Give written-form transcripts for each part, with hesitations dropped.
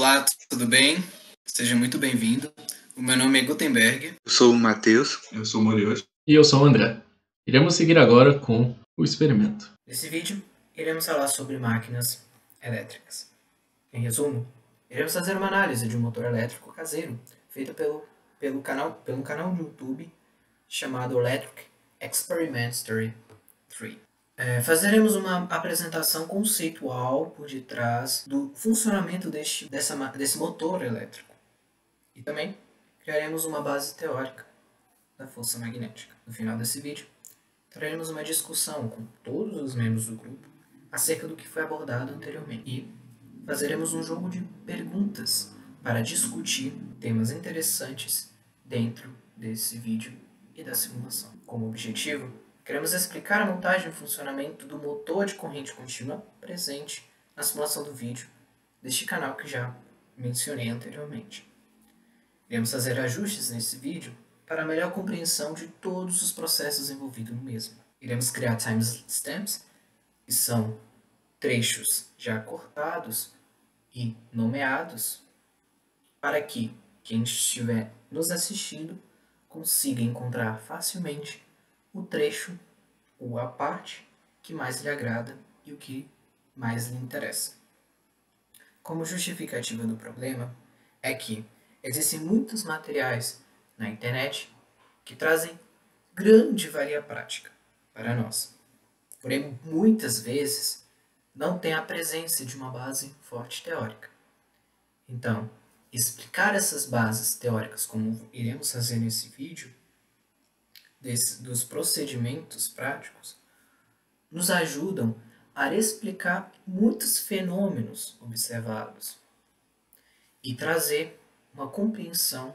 Olá, tudo bem? Seja muito bem-vindo. O meu nome é Gutenberg. Eu sou o Matheus. Eu sou o Morioshi. E eu sou o André. Iremos seguir agora com o experimento. Nesse vídeo, iremos falar sobre máquinas elétricas. Em resumo, iremos fazer uma análise de um motor elétrico caseiro, feita pelo canal de YouTube chamado Electric Experimentary 3. Fazeremos uma apresentação conceitual por detrás do funcionamento desse motor elétrico. E também criaremos uma base teórica da força magnética. No final desse vídeo, traremos uma discussão com todos os membros do grupo acerca do que foi abordado anteriormente. E fazeremos um jogo de perguntas para discutir temas interessantes dentro desse vídeo e da simulação. Como objetivo, queremos explicar a montagem e funcionamento do motor de corrente contínua presente na simulação do vídeo deste canal que já mencionei anteriormente. Iremos fazer ajustes nesse vídeo para a melhor compreensão de todos os processos envolvidos no mesmo. Iremos criar timestamps, que são trechos já cortados e nomeados, para que quem estiver nos assistindo consiga encontrar facilmente o trecho ou a parte que mais lhe agrada e o que mais lhe interessa. Como justificativa do problema é que existem muitos materiais na internet que trazem grande valia prática para nós. Porém, muitas vezes não tem a presença de uma base forte teórica. Então, explicar essas bases teóricas, como iremos fazer nesse vídeo, dos procedimentos práticos, nos ajudam a explicar muitos fenômenos observados e trazer uma compreensão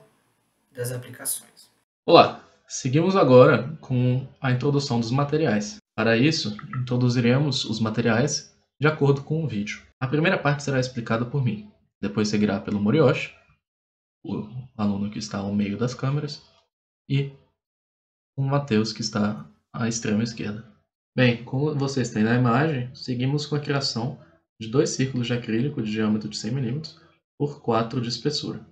das aplicações. Olá, seguimos agora com a introdução dos materiais. Para isso, introduziremos os materiais de acordo com o vídeo. A primeira parte será explicada por mim, depois seguirá pelo Morioshi, o aluno que está ao meio das câmeras, e o Matheus, que está à extrema esquerda. Bem, como vocês têm na imagem, seguimos com a criação de dois círculos de acrílico de diâmetro de 100 mm por 4 de espessura.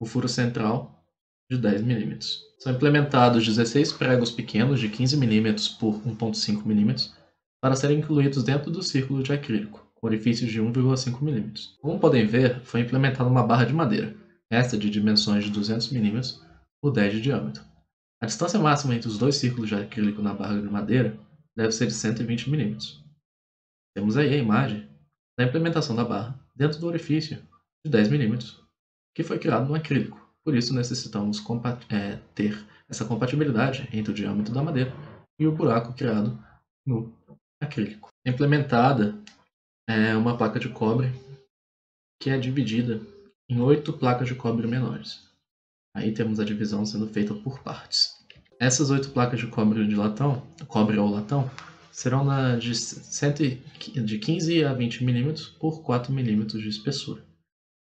O furo central de 10 mm. São implementados 16 pregos pequenos de 15 mm por 1,5 mm para serem incluídos dentro do círculo de acrílico, com orifícios de 1,5 mm. Como podem ver, foi implementada uma barra de madeira, esta de dimensões de 200 mm por 10 de diâmetro. A distância máxima entre os dois círculos de acrílico na barra de madeira deve ser de 120 mm. Temos aí a imagem da implementação da barra dentro do orifício de 10 mm, que foi criado no acrílico. Por isso necessitamos ter essa compatibilidade entre o diâmetro da madeira e o buraco criado no acrílico. Implementada uma placa de cobre que é dividida em 8 placas de cobre menores. Aí temos a divisão sendo feita por partes. Essas 8 placas de cobre de latão, cobre ou latão, serão de 15 a 20 mm por 4 mm de espessura.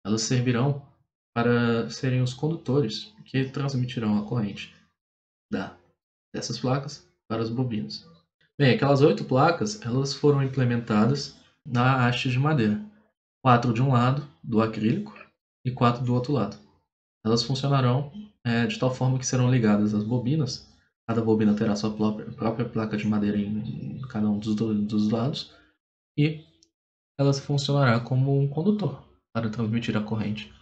Elas servirão para serem os condutores que transmitirão a corrente dessas placas para as bobinas. Bem, aquelas 8 placas elas foram implementadas na haste de madeira. 4 de um lado do acrílico e 4 do outro lado. Elas funcionarão de tal forma que serão ligadas às bobinas. Cada bobina terá sua própria placa de madeira em cada um dos lados. E elas funcionarão como um condutor para transmitir a corrente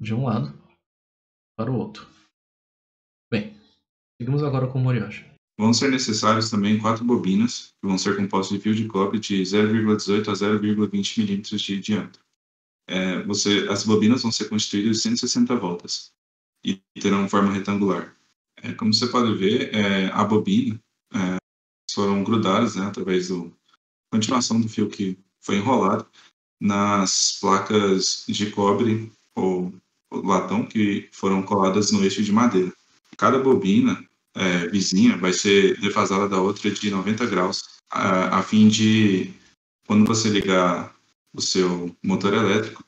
de um lado para o outro. Bem, seguimos agora com o Morioshi. Vão ser necessários também 4 bobinas, que vão ser compostas de fio de cobre de 0,18 a 0,20 mm de diâmetro. As bobinas vão ser constituídas de 160 voltas e terão forma retangular. Como você pode ver, a bobina foram grudadas através da continuação do fio que foi enrolado nas placas de cobre ou latão que foram coladas no eixo de madeira. Cada bobina vizinha vai ser defasada da outra de 90 graus, a fim de, quando você ligar o seu motor elétrico,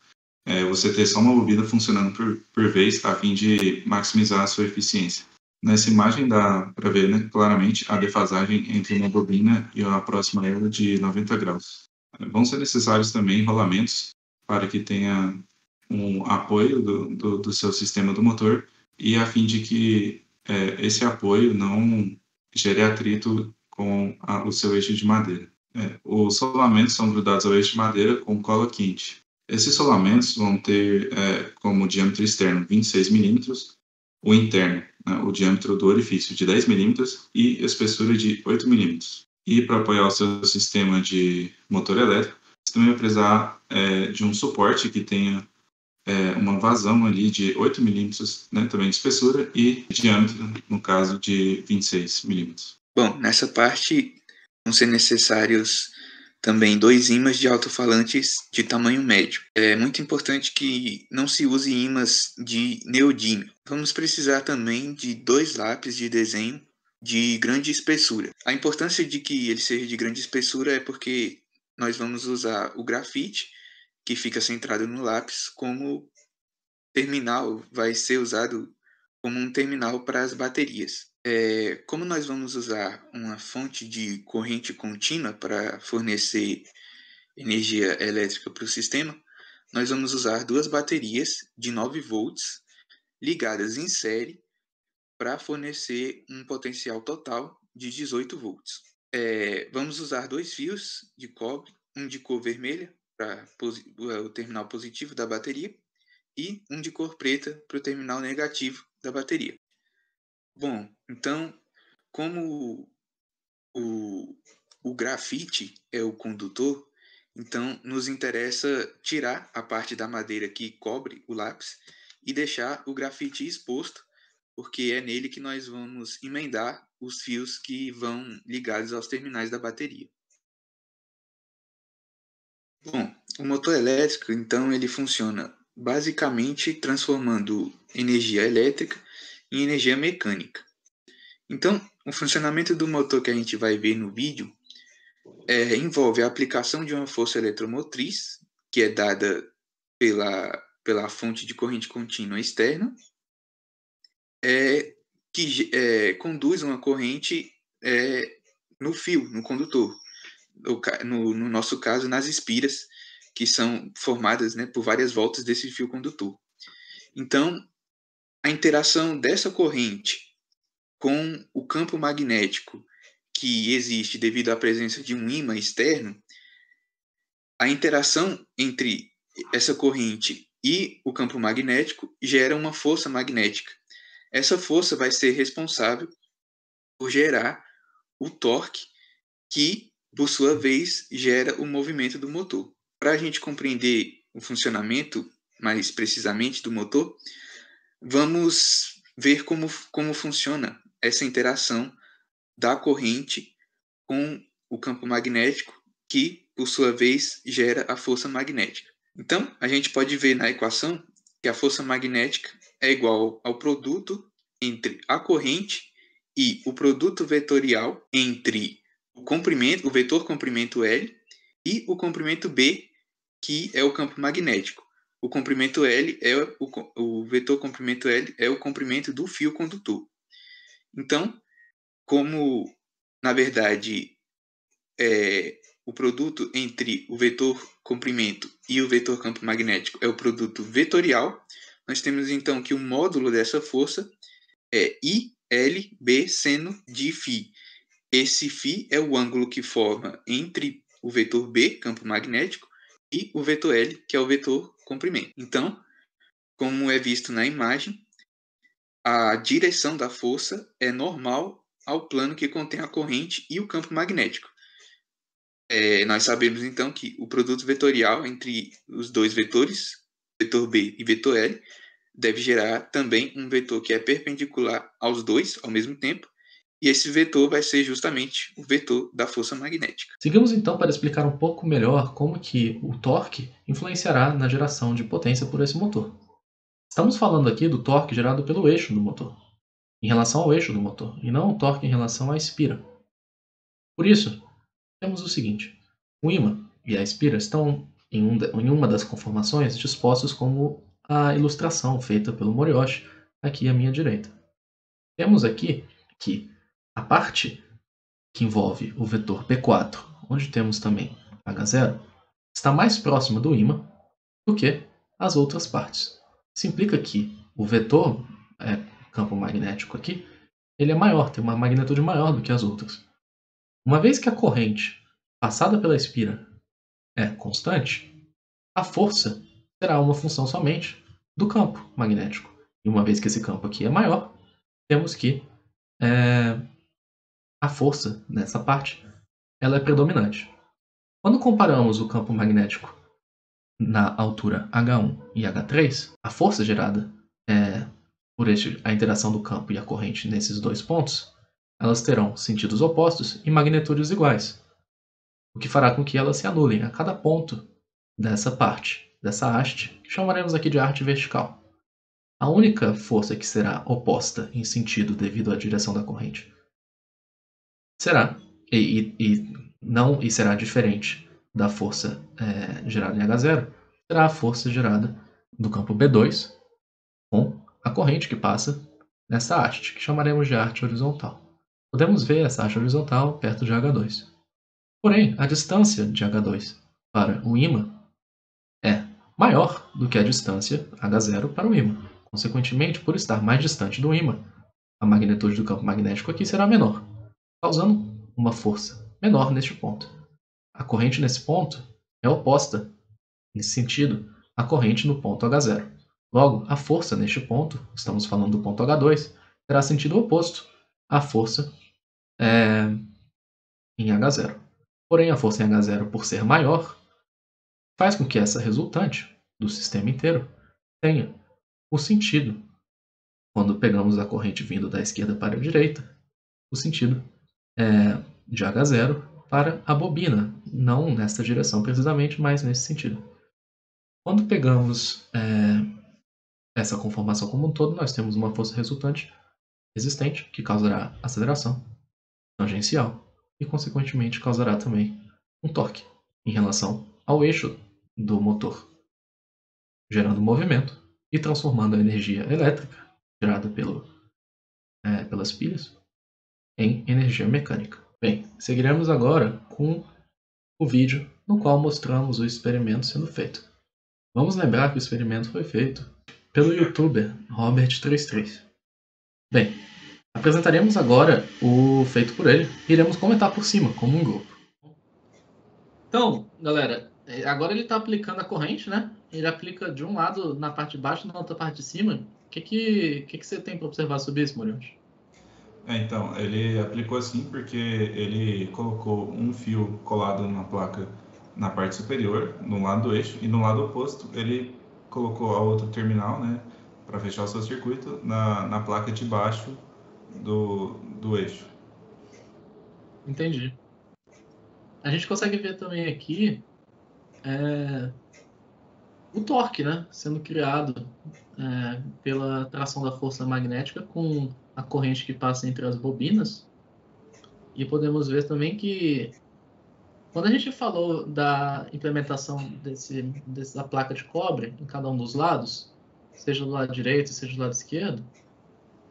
você ter só uma bobina funcionando por vez, a fim de maximizar a sua eficiência. Nessa imagem dá para ver claramente a defasagem entre uma bobina e a próxima a ela de 90 graus. Vão ser necessários também enrolamentos para que tenha um apoio do seu sistema do motor, e a fim de que esse apoio não gere atrito com o seu eixo de madeira. Os solamentos são grudados ao eixo de madeira com cola quente. Esses solamentos vão ter como diâmetro externo 26 milímetros, o interno, né, o diâmetro do orifício de 10 milímetros e espessura de 8 milímetros. E para apoiar o seu sistema de motor elétrico, você também vai precisar de um suporte que tenha uma vazão ali de 8 milímetros, né, também de espessura, e diâmetro, no caso, de 26 milímetros. Bom, nessa parte vão ser necessários também 2 ímãs de alto-falantes de tamanho médio. É muito importante que não se use ímãs de neodímio. Vamos precisar também de 2 lápis de desenho de grande espessura. A importância de que ele seja de grande espessura é porque nós vamos usar o grafite, que fica centrado no lápis, como terminal, vai ser usado como um terminal para as baterias. Como nós vamos usar uma fonte de corrente contínua para fornecer energia elétrica para o sistema, nós vamos usar 2 baterias de 9 volts ligadas em série para fornecer um potencial total de 18 volts. Vamos usar 2 fios de cobre, um de cor vermelha para o terminal positivo da bateria e um de cor preta para o terminal negativo da bateria. Bom, então, como o grafite é o condutor, então nos interessa tirar a parte da madeira que cobre o lápis e deixar o grafite exposto, porque é nele que nós vamos emendar os fios que vão ligados aos terminais da bateria. Bom, o motor elétrico, então, ele funciona basicamente transformando energia elétrica em energia mecânica. Então, o funcionamento do motor que a gente vai ver no vídeo envolve a aplicação de uma força eletromotriz, que é dada pela fonte de corrente contínua externa, que conduz uma corrente no fio, no condutor. No nosso caso, nas espiras, que são formadas, né, por várias voltas desse fio condutor. Então, a interação dessa corrente com o campo magnético que existe devido à presença de um ímã externo, a interação entre essa corrente e o campo magnético gera uma força magnética. Essa força vai ser responsável por gerar o torque, que, por sua vez, gera o movimento do motor. Para a gente compreender o funcionamento mais precisamente do motor, vamos ver como funciona essa interação da corrente com o campo magnético, que, por sua vez, gera a força magnética. Então, a gente pode ver na equação que a força magnética é igual ao produto entre a corrente e o produto vetorial entre o vetor comprimento L e o comprimento B, que é o campo magnético. O comprimento L o vetor comprimento L é o comprimento do fio condutor. Então, como, na verdade, o produto entre o vetor comprimento e o vetor campo magnético é o produto vetorial, nós temos então que o módulo dessa força é ILB seno de φ. Esse φ é o ângulo que forma entre o vetor B, campo magnético, e o vetor L, que é o vetor comprimento. Então, como é visto na imagem, a direção da força é normal ao plano que contém a corrente e o campo magnético. Nós sabemos, então, que o produto vetorial entre os dois vetores, vetor B e vetor L, deve gerar também um vetor que é perpendicular aos dois ao mesmo tempo, e esse vetor vai ser justamente o vetor da força magnética. Seguimos então para explicar um pouco melhor como que o torque influenciará na geração de potência por esse motor. Estamos falando aqui do torque gerado pelo eixo do motor, em relação ao eixo do motor, e não o torque em relação à espira. Por isso, temos o seguinte: o ímã e a espira estão em uma das conformações dispostos como a ilustração feita pelo Moriyoshi aqui à minha direita. Temos aqui que a parte que envolve o vetor P4, onde temos também H0, está mais próxima do ímã do que as outras partes. Isso implica que o vetor, campo magnético aqui, ele é maior, tem uma magnitude maior do que as outras. Uma vez que a corrente passada pela espira é constante, a força será uma função somente do campo magnético. E uma vez que esse campo aqui é maior, temos que a força nessa parte ela é predominante. Quando comparamos o campo magnético na altura H1 e H3, a força gerada por a interação do campo e a corrente nesses dois pontos, elas terão sentidos opostos e magnitudes iguais, o que fará com que elas se anulem a cada ponto dessa parte, dessa haste, que chamaremos aqui de haste vertical. A única força que será oposta em sentido devido à direção da corrente será, e será diferente da força gerada em H0, será a força gerada do campo B2 com a corrente que passa nessa haste, que chamaremos de haste horizontal. Podemos ver essa haste horizontal perto de H2. Porém, a distância de H2 para o ímã é maior do que a distância H0 para o ímã. Consequentemente, por estar mais distante do ímã, a magnitude do campo magnético aqui será menor, causando uma força menor neste ponto. A corrente nesse ponto é oposta, nesse sentido, à corrente no ponto H0. Logo, a força neste ponto, estamos falando do ponto H2, terá sentido oposto à força em H0. Porém, a força em H0, por ser maior, faz com que essa resultante do sistema inteiro tenha o sentido, quando pegamos a corrente vindo da esquerda para a direita, o sentido de H0 para a bobina, não nesta direção precisamente, mas nesse sentido. Quando pegamos essa conformação como um todo, nós temos uma força resultante existente, que causará aceleração tangencial e, consequentemente, causará também um torque em relação ao eixo do motor, gerando movimento e transformando a energia elétrica gerada pelas pilhas em energia mecânica. Bem, seguiremos agora com o vídeo no qual mostramos o experimento sendo feito. Vamos lembrar que o experimento foi feito pelo youtuber Robert33. Bem, apresentaremos agora o feito por ele e iremos comentar por cima, como um grupo. Então, galera, agora ele está aplicando a corrente, né? Ele aplica de um lado na parte de baixo e na outra parte de cima. O que você tem para observar sobre isso, Morions? Então, ele aplicou assim porque ele colocou um fio colado na placa na parte superior, no lado do eixo, e no lado oposto ele colocou a outra terminal, né, para fechar o seu circuito, na placa de baixo do eixo. Entendi. A gente consegue ver também aqui o torque, né, sendo criado pela tração da força magnética com a corrente que passa entre as bobinas. E podemos ver também que quando a gente falou da implementação dessa placa de cobre em cada um dos lados, seja do lado direito, seja do lado esquerdo,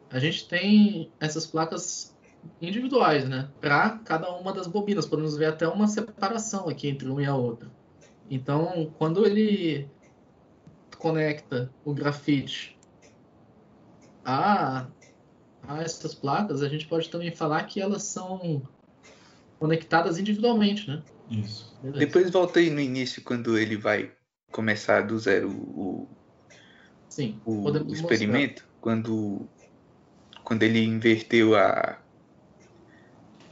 a gente tem essas placas individuais, né, para cada uma das bobinas. Podemos ver até uma separação aqui entre uma e a outra. Então, quando ele conecta o grafite a essas placas, a gente pode também falar que elas são conectadas individualmente, né? Isso. Beleza. Depois volta aí no início, quando ele vai começar do zero o experimento, quando ele inverteu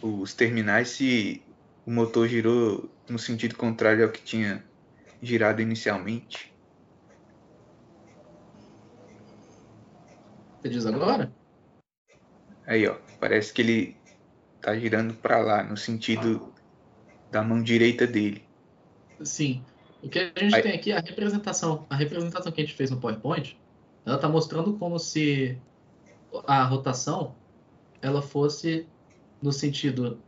os terminais, se o motor girou no sentido contrário ao que tinha girado inicialmente. Você diz agora? Aí, ó, parece que ele tá girando para lá, no sentido da mão direita dele. Sim. O que a gente tem aqui é a representação que a gente fez no PowerPoint, ela está mostrando como se a rotação ela fosse no sentido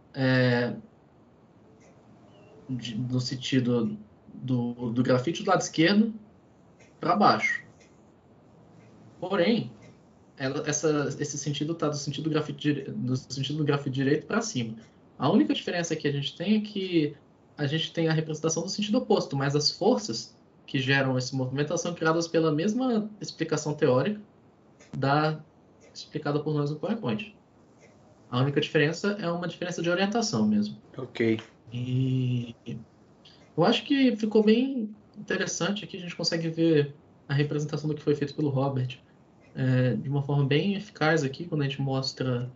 do grafite do lado esquerdo para baixo. Porém, esse sentido está do sentido do grafite direito para cima. A única diferença que a gente tem é que a gente tem a representação do sentido oposto, mas as forças que geram esse movimento elas são criadas pela mesma explicação teórica explicada por nós no PowerPoint. A única diferença é uma diferença de orientação mesmo. Ok. E eu acho que ficou bem interessante aqui, a gente consegue ver a representação do que foi feito pelo Robert de uma forma bem eficaz aqui, quando a gente mostra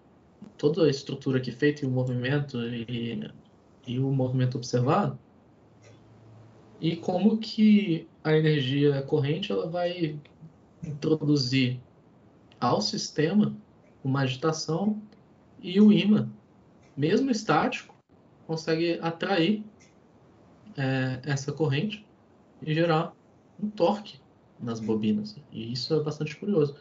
toda a estrutura aqui feita e o movimento e o movimento observado, e como que a energia corrente ela vai introduzir ao sistema uma agitação e o ímã, mesmo estático, consegue atrair essa corrente e gerar um torque nas bobinas. E isso é bastante curioso.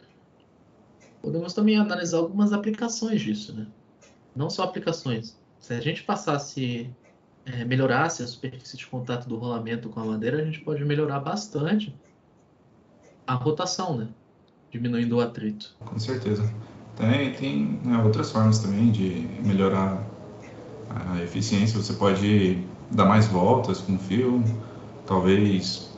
Podemos também analisar algumas aplicações disso, né? Não só aplicações. Se a gente melhorasse a superfície de contato do rolamento com a madeira, a gente pode melhorar bastante a rotação, né? Diminuindo o atrito. Com certeza. Tem outras formas também de melhorar a eficiência. Você pode dar mais voltas com o fio, talvez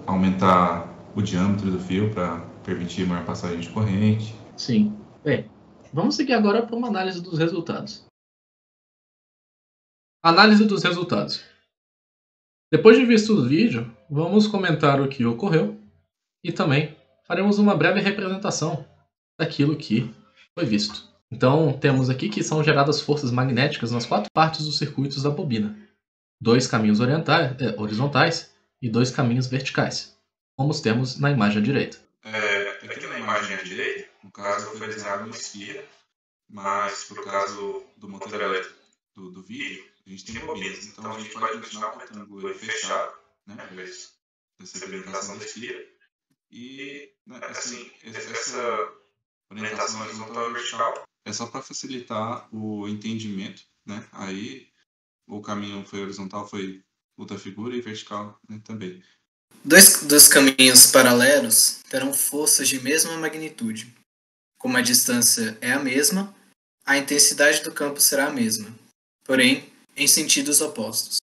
aumentar o diâmetro do fio para permitir maior passagem de corrente. Sim. Bem, vamos seguir agora para uma análise dos resultados. Análise dos resultados. Depois de visto o vídeo, vamos comentar o que ocorreu e também faremos uma breve representação daquilo que foi visto. Então, temos aqui que são geradas forças magnéticas nas 4 partes dos circuitos da bobina. 2 caminhos horizontais e 2 caminhos verticais, como os temos na imagem à direita. Aqui na imagem à direita, no caso, foi desenhado uma espira, mas para o caso do motor elétrico do vídeo, a gente tem bobinas. Então, a gente vai continuar com o retângulo fechado, né, dessa representação da espira. E, assim, essa orientação horizontal e vertical é só para facilitar o entendimento, né? Aí, o caminho foi horizontal, foi outra figura, e vertical, né, também. Dois caminhos paralelos terão forças de mesma magnitude. Como a distância é a mesma, a intensidade do campo será a mesma, porém em sentidos opostos.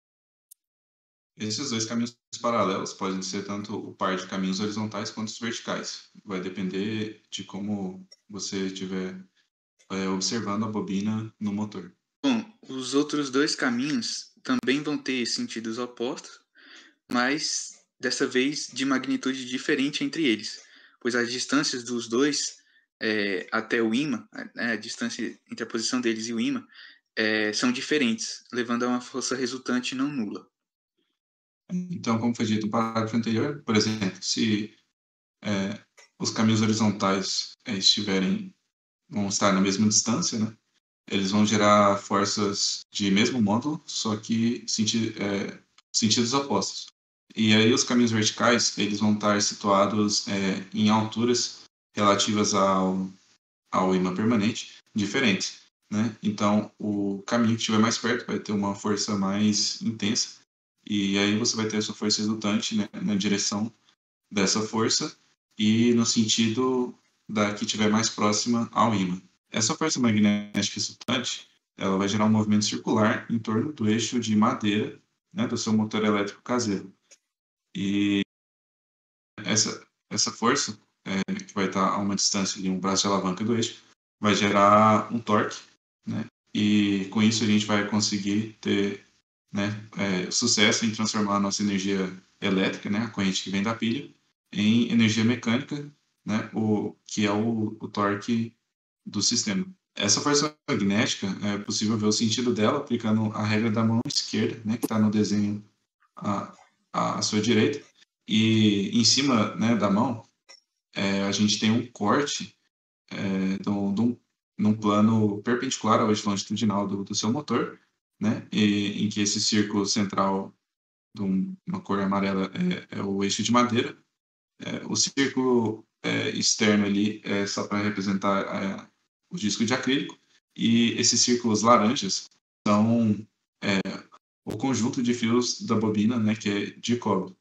Esses 2 caminhos paralelos podem ser tanto o par de caminhos horizontais quanto os verticais. Vai depender de como você estiver observando a bobina no motor. Bom, os outros 2 caminhos também vão ter sentidos opostos, mas dessa vez de magnitude diferente entre eles, pois as distâncias dos dois até o ímã, a distância entre a posição deles e o ímã, são diferentes, levando a uma força resultante não nula. Então, como foi dito no parágrafo anterior, por exemplo, se os caminhos horizontais vão estar na mesma distância, né? Eles vão gerar forças de mesmo módulo, só que sentidos opostos. E aí os caminhos verticais, eles vão estar situados em alturas relativas ao ímã permanente diferentes, né? Então, o caminho que estiver mais perto vai ter uma força mais intensa, e aí você vai ter a sua força resultante, né, na direção dessa força e no sentido da que estiver mais próxima ao ímã. Essa força magnética resultante, ela vai gerar um movimento circular em torno do eixo de madeira, né, do seu motor elétrico caseiro. E essa força, que vai estar a uma distância de um braço de alavanca do eixo, vai gerar um torque, né? E com isso a gente vai conseguir ter, né, sucesso em transformar a nossa energia elétrica, né, a corrente que vem da pilha, em energia mecânica, né, que é o torque do sistema. Essa força magnética, é possível ver o sentido dela aplicando a regra da mão esquerda, né, que está no desenho à sua direita. E em cima, né, da mão, a gente tem um corte num plano perpendicular ao eixo longitudinal do seu motor, né, em que esse círculo central de uma cor amarela é o eixo de madeira. O círculo externo ali é só para representar o disco de acrílico, e esses círculos laranjas são o conjunto de fios da bobina, né, que é de cobre.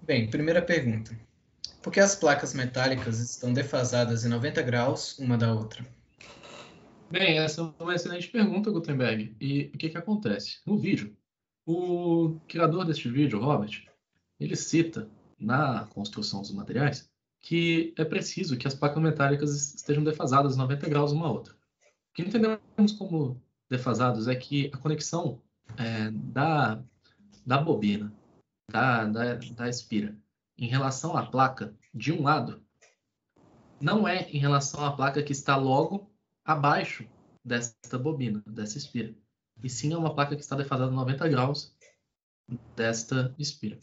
Bem, primeira pergunta. Por que as placas metálicas estão defasadas em 90 graus uma da outra? Bem, essa é uma excelente pergunta, Gutenberg. E o que acontece? No vídeo, O criador deste vídeo, Robert, ele cita na construção dos materiais que é preciso que as placas metálicas estejam defasadas 90 graus uma à outra. O que entendemos como defasados é que a conexão da bobina, da espira, em relação à placa de um lado, não é em relação à placa que está logo abaixo desta bobina, dessa espira. E sim é uma placa que está defasada 90 graus desta espira.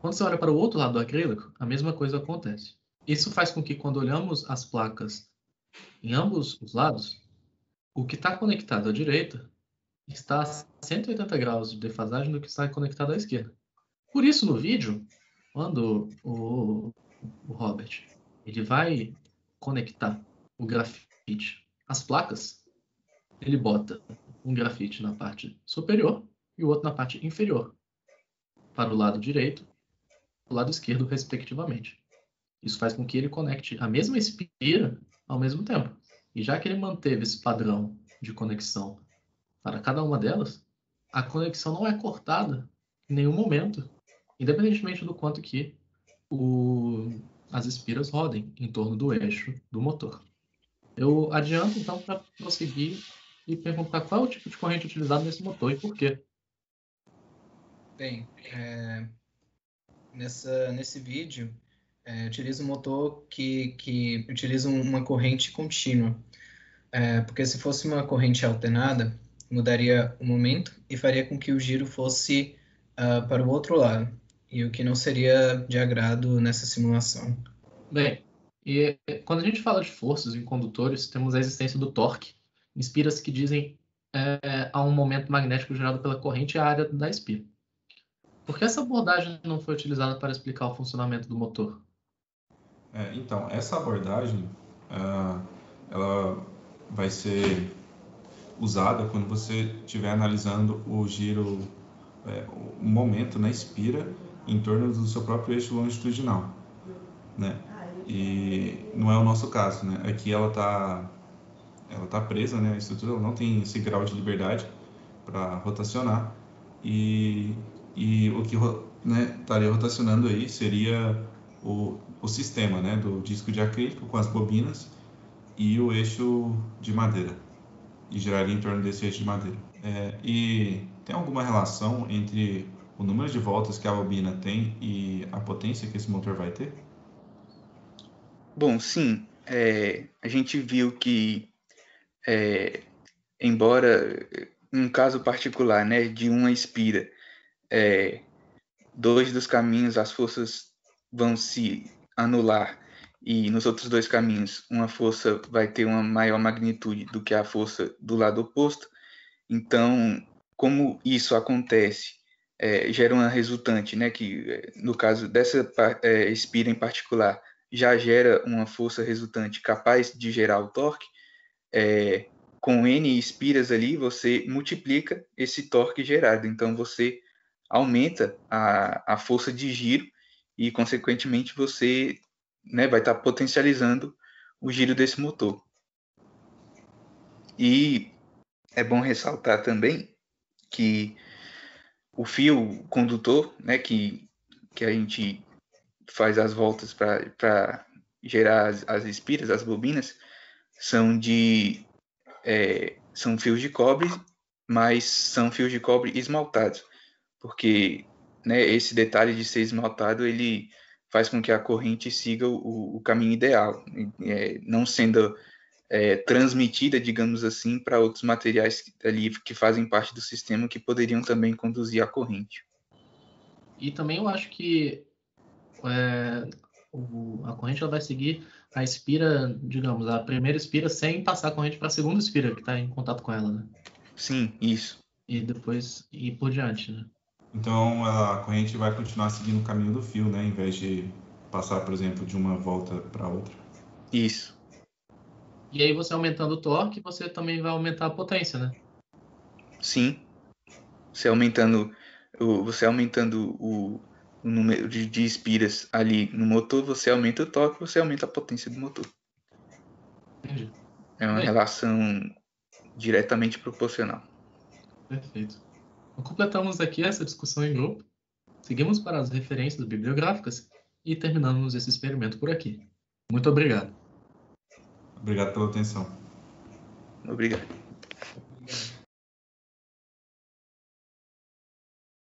Quando você olha para o outro lado do acrílico, a mesma coisa acontece. Isso faz com que, quando olhamos as placas em ambos os lados, o que está conectado à direita está a 180 graus de defasagem do que está conectado à esquerda. Por isso, no vídeo, quando o Robert ele vai conectar o grafite às placas, ele bota um grafite na parte superior e o outro na parte inferior, para o lado direito e o lado esquerdo, respectivamente. Isso faz com que ele conecte a mesma espira ao mesmo tempo. E já que ele manteve esse padrão de conexão para cada uma delas, a conexão não é cortada em nenhum momento, independentemente do quanto que as espiras rodem em torno do eixo do motor. Eu adianto, então, para prosseguir e perguntar qual é o tipo de corrente utilizado nesse motor e por quê. Bem, nesse vídeo, utiliza um motor que utiliza uma corrente contínua. Porque se fosse uma corrente alternada, mudaria o momento e faria com que o giro fosse para o outro lado, e o que não seria de agrado nessa simulação. Bem, e quando a gente fala de forças em condutores, temos a existência do torque, espiras que dizem a um momento magnético gerado pela corrente e a área da espira. Por que essa abordagem não foi utilizada para explicar o funcionamento do motor? Então, essa abordagem ela vai ser usada quando você estiver analisando o giro, o momento na espira em torno do seu próprio eixo longitudinal, né? E não é o nosso caso, né? Aqui ela tá presa, né? A estrutura ela não tem esse grau de liberdade para rotacionar e o que estaria rotacionando aí seria o sistema, né, do disco de acrílico com as bobinas e o eixo de madeira, e giraria em torno desse eixo de madeira. E tem alguma relação entre o número de voltas que a bobina tem e a potência que esse motor vai ter? Bom, sim, a gente viu que, embora um caso particular, né, de uma espira, dois dos caminhos as forças vão se anular e nos outros dois caminhos uma força vai ter uma maior magnitude do que a força do lado oposto. Então, como isso acontece, gera uma resultante, né, que no caso dessa espira em particular já gera uma força resultante capaz de gerar o torque. Com N espiras ali, você multiplica esse torque gerado. Então, você aumenta a força de giro e, consequentemente, você, né, vai estar potencializando o giro desse motor. E é bom ressaltar também que o fio condutor, né, que a gente faz as voltas para gerar as espiras, as bobinas, são fios de cobre, mas são fios de cobre esmaltados, porque, né, esse detalhe de ser esmaltado, ele faz com que a corrente siga o caminho ideal, não sendo transmitida, digamos assim, para outros materiais ali que fazem parte do sistema que poderiam também conduzir a corrente. E também eu acho que a corrente ela vai seguir a espira, digamos, a primeira espira sem passar a corrente para a segunda espira que está em contato com ela, né? Sim, isso. E depois ir por diante, né? Então a corrente vai continuar seguindo o caminho do fio, né, em vez de passar, por exemplo, de uma volta para outra. Isso. E aí você aumentando o torque, você também vai aumentar a potência, né? Sim. Você aumentando o número de espiras ali no motor, você aumenta o torque, você aumenta a potência do motor. Entendi. É uma Bem, relação diretamente proporcional. perfeito. Completamos aqui essa discussão em grupo, seguimos para as referências bibliográficas e terminamos esse experimento por aqui. Muito obrigado. Obrigado pela atenção. Obrigado.